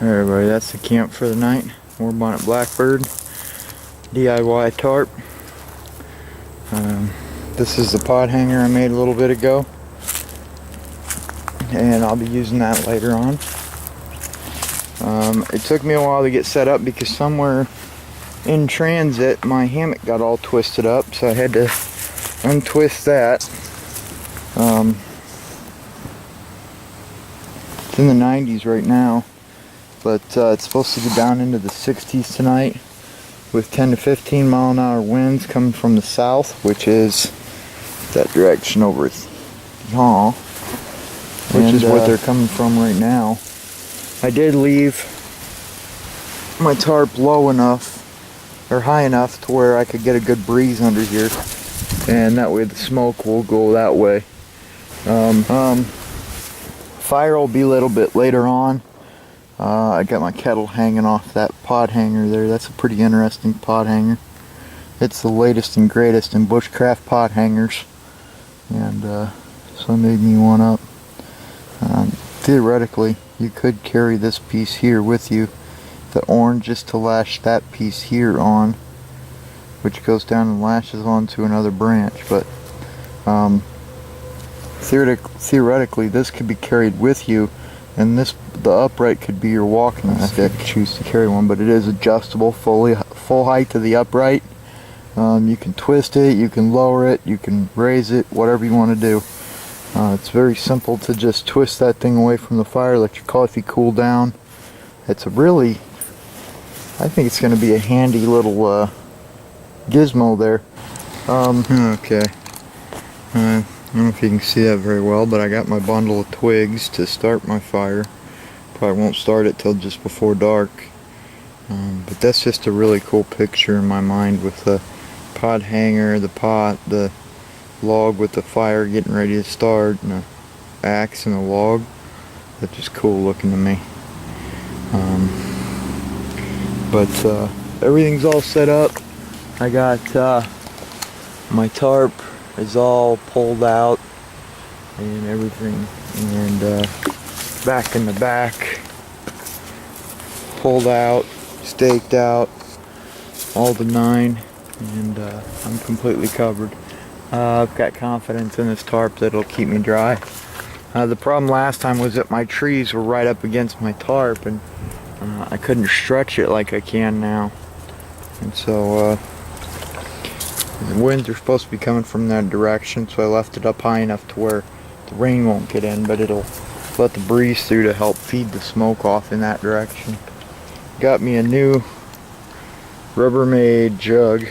Alright everybody, that's the camp for the night. War Bonnet Blackbird DIY tarp. This is the pod hanger I made a little bit ago, and I'll be using that later on. It took me a while to get set up because somewhere in transit my hammock got all twisted up, so I had to untwist that. It's in the 90s right now, but it's supposed to get down into the 60s tonight with 10 to 15 mile an hour winds coming from the south, which is that direction over at Yaw, which is what they're coming from right now. I did leave my tarp low enough, or high enough, to where I could get a good breeze under here, and that way the smoke will go that way. Fire will be a little bit later on. I got my kettle hanging off that pod hanger there. That's a pretty interesting pod hanger. It's the latest and greatest in bushcraft pod hangers, and so I made me one up. Theoretically, you could carry this piece here with you, the orange, just to lash that piece here on, which goes down and lashes onto another branch. But theoretically, this could be carried with you, and the upright could be your walking stick. Choose to carry one, but it is adjustable, full height to the upright. You can twist it, you can lower it, you can raise it, whatever you want to do. It's very simple to just twist that thing away from the fire, let your coffee cool down. It's a really, I think it's going to be a handy little gizmo there. Okay. I don't know if you can see that very well, but I got my bundle of twigs to start my fire. Probably won't start it till just before dark. But that's just a really cool picture in my mind, with the pod hanger, the pot, the log with the fire getting ready to start, and an axe and a log. That's just cool looking to me. But everything's all set up. I got my tarp is all pulled out and everything, and back in the back, pulled out, staked out, all the nine, and I'm completely covered. I've got confidence in this tarp that it'll keep me dry. The problem last time was that my trees were right up against my tarp, and I couldn't stretch it like I can now. And so the winds are supposed to be coming from that direction, so I left it up high enough to where the rain won't get in, but it'll let the breeze through to help feed the smoke off in that direction. Got me a new Rubbermaid jug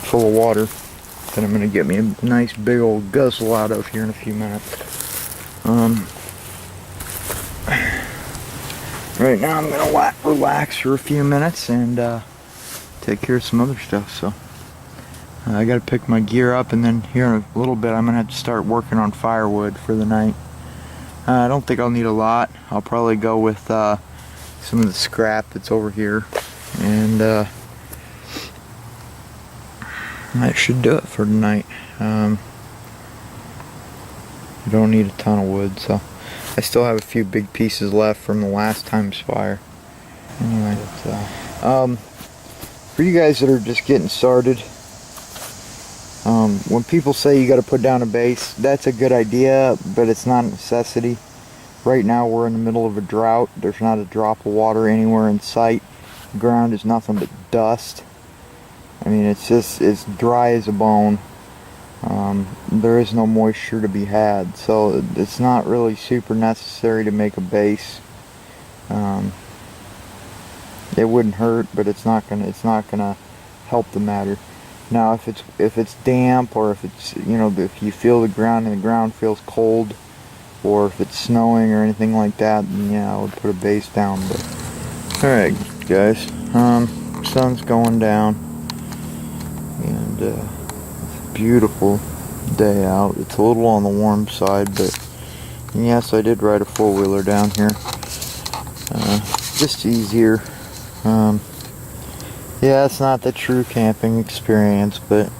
full of water that I'm going to get me a nice big old guzzle out of here in a few minutes. Right now I'm going to relax for a few minutes and take care of some other stuff. So I got to pick my gear up, and then here in a little bit I'm going to have to start working on firewood for the night. I don't think I'll need a lot. I'll probably go with some of the scrap that's over here, and that should do it for tonight. I don't need a ton of wood, so I still have a few big pieces left from the last time's fire. Anyway, for you guys that are just getting started, when people say you got to put down a base, that's a good idea, but it's not a necessity. Right now we're in the middle of a drought. There's not a drop of water anywhere in sight. The ground is nothing but dust. I mean, it's dry as a bone. There is no moisture to be had, so it's not really super necessary to make a base. It wouldn't hurt, but it's not gonna help the matter. Now, if it's damp, or if it's, if you feel the ground and the ground feels cold, or if it's snowing or anything like that, then yeah, I would put a base down. But all right, guys, sun's going down, and it's a beautiful day out. It's a little on the warm side, but yes, I did ride a four-wheeler down here. Just easier. Yeah, it's not the true camping experience, but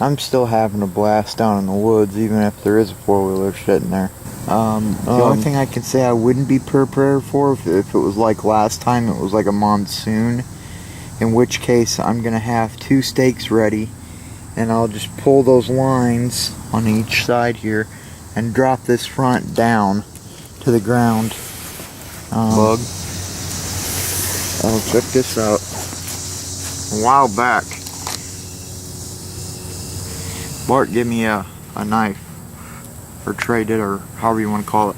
I'm still having a blast down in the woods, even if there is a four-wheeler sitting there. The only thing I can say I wouldn't be prepared for if it was like last time, it was like a monsoon, in which case I'm gonna have 2 stakes ready, and I'll just pull those lines on each side here and drop this front down to the ground. Bug. Oh, check this out. A while back, Bart gave me a knife, or traded, or however you want to call it.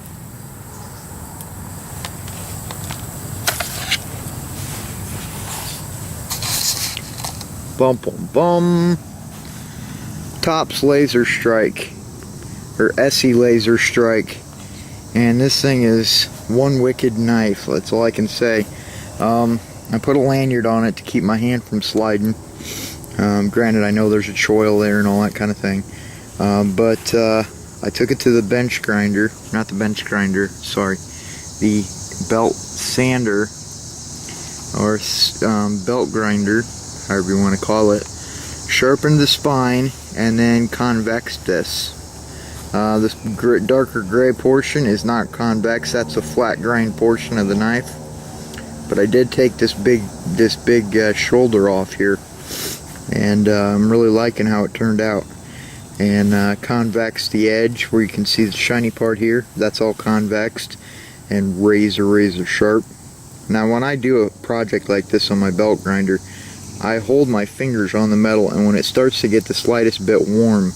Bum bum bum. Tops Laser Strike, or SE Laser Strike, and this thing is one wicked knife. That's all I can say. I put a lanyard on it to keep my hand from sliding. Granted, I know there's a choil there and all that kind of thing, but I took it to the bench grinder, not the bench grinder, sorry, the belt sander, or belt grinder, however you want to call it. Sharpened the spine and then convexed this. This darker gray portion is not convex, that's a flat grind portion of the knife. But I did take this big shoulder off here, and I'm really liking how it turned out. And convexed the edge where you can see the shiny part here, that's all convexed and razor sharp. Now when I do a project like this on my belt grinder, I hold my fingers on the metal, and when it starts to get the slightest bit warm,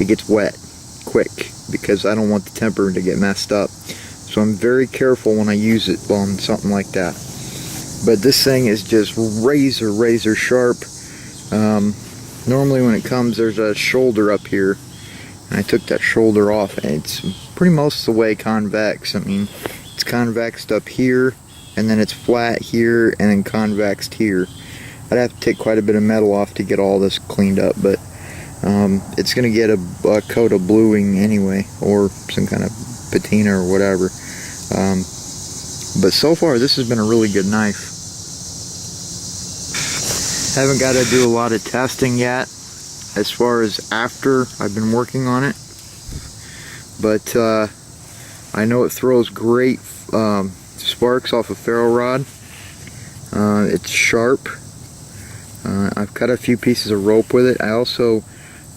it gets wet quick, because I don't want the temper to get messed up. So I'm very careful when I use it on something like that. But this thing is just razor sharp. Normally when it comes, there's a shoulder up here, and I took that shoulder off, and it's pretty most of the way convex. I mean, it's convexed up here, and then it's flat here, and then convexed here. I'd have to take quite a bit of metal off to get all this cleaned up, but it's going to get a coat of bluing anyway, or some kind of patina or whatever. But so far, this has been a really good knife. Haven't got to do a lot of testing yet, as far as after I've been working on it. But I know it throws great sparks off a ferro rod. It's sharp. I've cut a few pieces of rope with it. I also,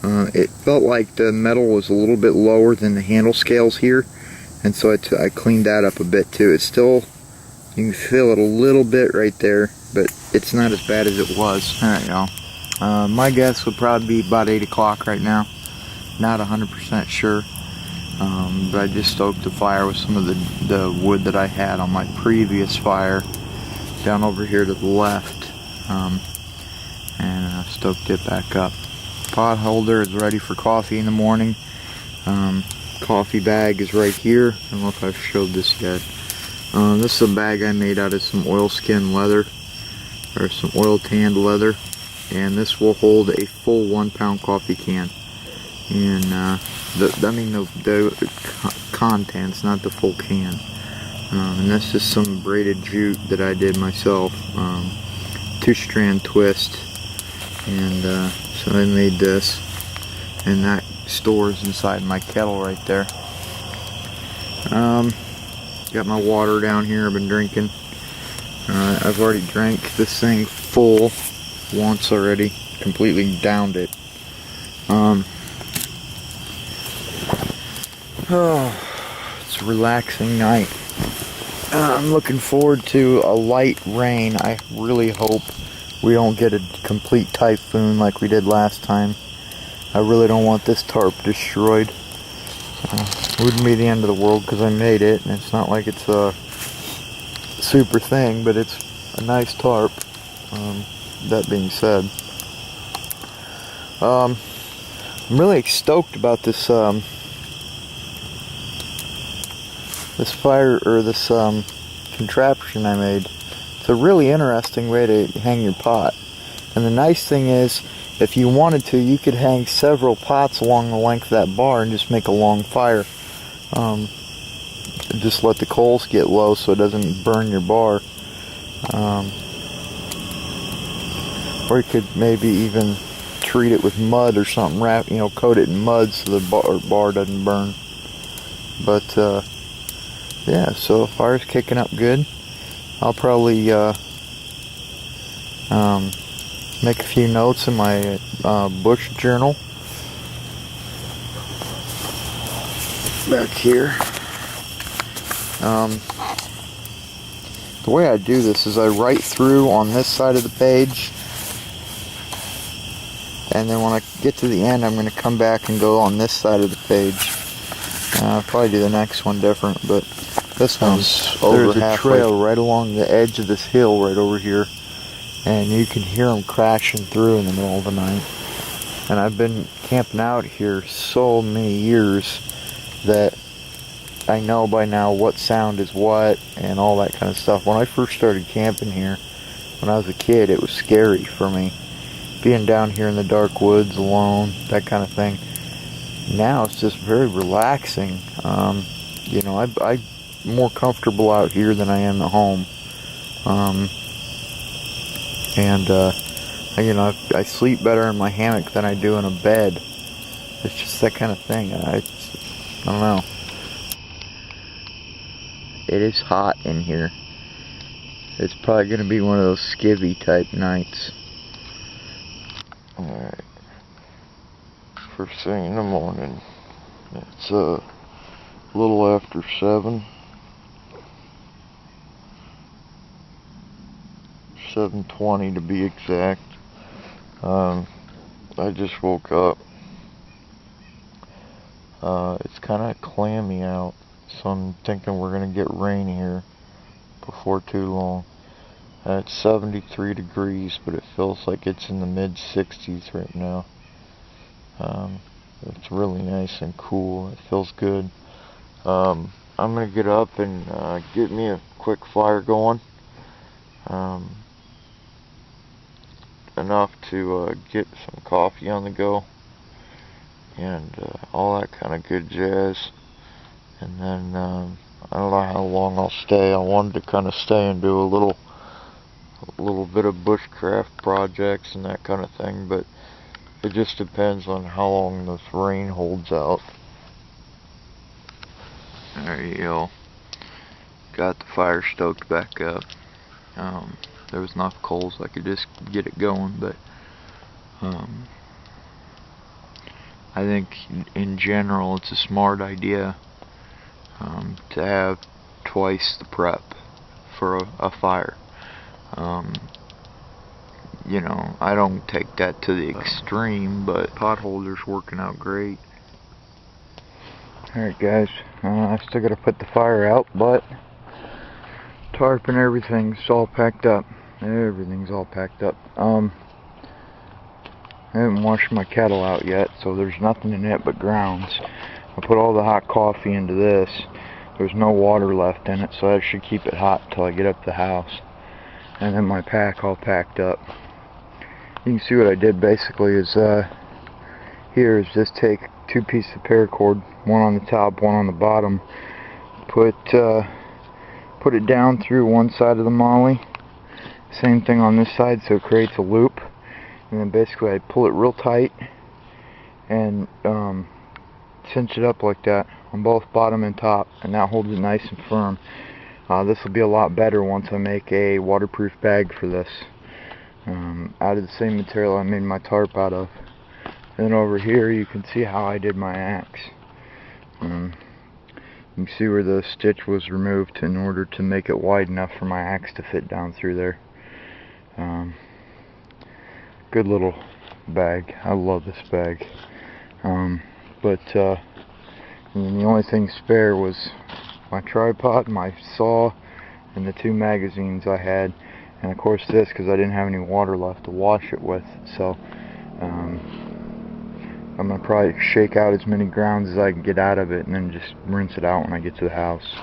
it felt like the metal was a little bit lower than the handle scales here, and so I cleaned that up a bit too. It's still, you can feel it a little bit right there, but it's not as bad as it was. Alright, y'all. My guess would probably be about 8 o'clock right now. Not 100% sure. But I just stoked the fire with some of the wood that I had on my previous fire down over here to the left. And I stoked it back up. Pot holder is ready for coffee in the morning. Coffee bag is right here. I don't know if I've showed this yet. This is a bag I made out of some oilskin leather, or some oil tanned leather, and this will hold a full 1 pound coffee can. And the contents, not the full can. And this is some braided jute that I did myself, 2-strand twist, and so I made this, and that stores inside my kettle right there. Got my water down here I've been drinking. I've already drank this thing full once already, completely downed it. It's a relaxing night. I'm looking forward to a light rain. I really hope we don't get a complete typhoon like we did last time. I really don't want this tarp destroyed. It wouldn't be the end of the world because I made it, and it's not like it's a super thing, but it's a nice tarp. That being said, I'm really stoked about this this fire, or this contraption I made. It's a really interesting way to hang your pot. And the nice thing is, if you wanted to, you could hang several pots along the length of that bar and just make a long fire. Just let the coals get low so it doesn't burn your bar. Or you could maybe even treat it with mud or something, coat it in mud so the bar doesn't burn. But yeah, so fire's kicking up good. I'll probably make a few notes in my bush journal back here. The way I do this is I write through on this side of the page, and then when I get to the end I'm going to come back and go on this side of the page. I'll probably do the next one different, but this one's over halfway. There's a trail right along the edge of this hill right over here, and you can hear them crashing through in the middle of the night. And I've been camping out here so many years that I know by now what sound is what and all that kind of stuff. When I first started camping here, when I was a kid, it was scary for me. Being down here in the dark woods alone, that kind of thing. Now it's just very relaxing. You know, I'm more comfortable out here than I am at home. You know, I sleep better in my hammock than I do in a bed. It's just that kind of thing. I don't know. It is hot in here. It's probably going to be one of those skivvy type nights. Alright. First thing in the morning. It's a little after 7. 7:20 to be exact. I just woke up. It's kind of clammy out, so I'm thinking we're gonna get rain here before too long. It's 73 degrees, but it feels like it's in the mid-60s right now. It's really nice and cool. It feels good. I'm gonna get up and get me a quick fire going. Enough to get some coffee on the go and all that kind of good jazz. And then I don't know how long I'll stay. I wanted to kind of stay and do a little bit of bushcraft projects and that kind of thing, but it just depends on how long this rain holds out. There you go. Got the fire stoked back up. There was enough coals I could just get it going, but I think in general it's a smart idea to have twice the prep for a fire. You know, I don't take that to the extreme, but pot holder's working out great. Alright guys, I still gotta put the fire out, but tarp and everything's all packed up. Everything's all packed up. I haven't washed my kettle out yet, so there's nothing in it but grounds. I put all the hot coffee into this. There's no water left in it, so I should keep it hot until I get up to the house. And then my pack all packed up. You can see what I did basically is here is just take 2 pieces of paracord, one on the top, one on the bottom. Put it down through one side of the molly. Same thing on this side, so it creates a loop. And then basically I pull it real tight and cinch it up like that on both bottom and top, and that holds it nice and firm. This will be a lot better once I make a waterproof bag for this. Out of the same material I made my tarp out of. And then over here you can see how I did my axe. You can see where the stitch was removed in order to make it wide enough for my axe to fit down through there. Good little bag. I love this bag. And the only thing spare was my tripod, my saw, and the 2 magazines I had, and of course this, because I didn't have any water left to wash it with. So I'm gonna probably shake out as many grounds as I can get out of it, and then just rinse it out when I get to the house.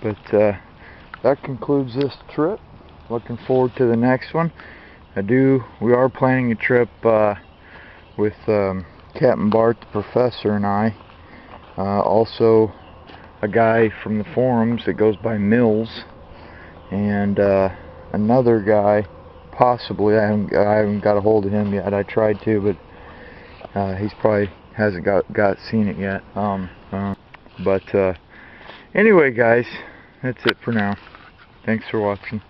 But that concludes this trip. Looking forward to the next one. We are planning a trip with Captain Bart, the professor, and I. Also a guy from the forums that goes by Mills, and another guy, possibly. I haven't got a hold of him yet. I tried to, but he's probably hasn't seen it yet. But anyway, guys, that's it for now. Thanks for watching.